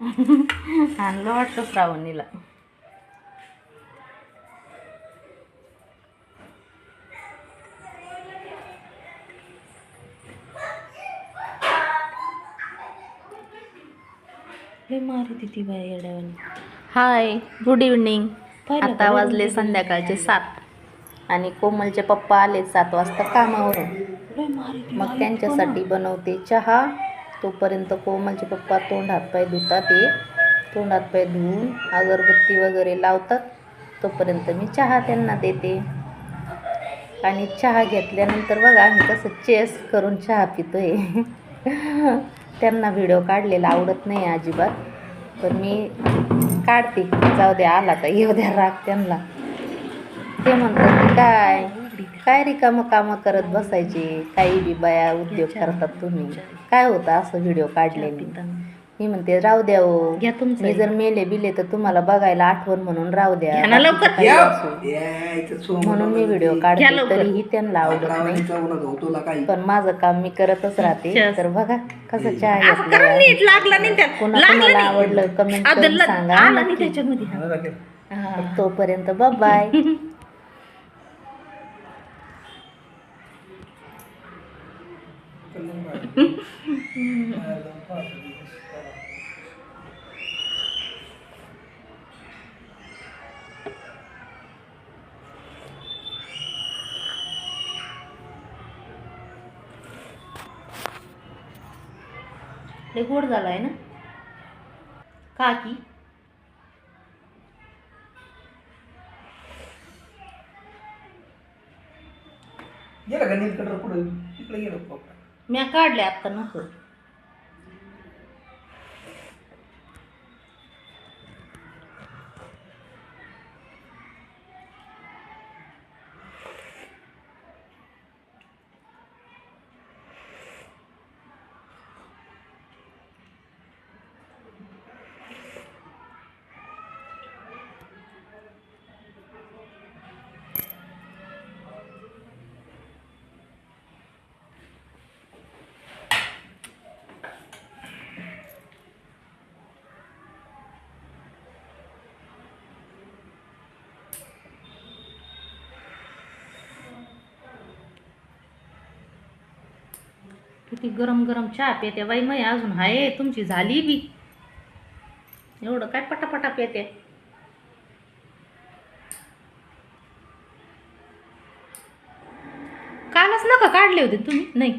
आणलं वाटतं श्रावणीला. मारुती ती बाई येड्यावानी. हाय, गुड इव्हनिंग. आता वाजले संध्याकाळचे 7 आणि कोमलचे पप्पा आले 7 वाजता कामावरून. मग त्यांच्यासाठी बनवते चहा. तोपर्यंत कोमलचे पप्पा तोंड हातपाय धुतात. तोंड हातपाय धुवून अगरबत्ती वगैरे लावतात. तोपर्यंत मी चहा त्यांना देते. आणि चहा घेतल्यानंतर बघा आम्ही कसं चेस करून चहा पितोय. त्यांना व्हिडिओ काढलेला आवडत नाही अजिबात, पण मी काढते. जाऊ द्या, आला तर येऊ द्या राग त्यांना. ते म्हणतात की काय रिकामं कामं करत बसायचे, काही बी बाया उद्योग करतात तुम्ही, काय होतं असं व्हिडिओ काढलेली. मी म्हणते राहू द्या हो, मी जर मेले बिले तर तुम्हाला बघायला आठवण म्हणून राहू द्या, म्हणून मी व्हिडिओ काढते. तरीही त्यांना आवडत नाही, पण माझं काम मी करतच राहते. तर बघा कसं चहा घेतला. कुणाला आवडलं कमेंट करून सांगा. तोपर्यंत बाय. लय गोड झालाय ना काकी. मी काढले आता नको. किती गरम गरम चहा पेते बाई. मग अजून हाय तुमची झाली बी. एवढं काय पटापटा पेते. कालच नका काढले होते तुम्ही? नाही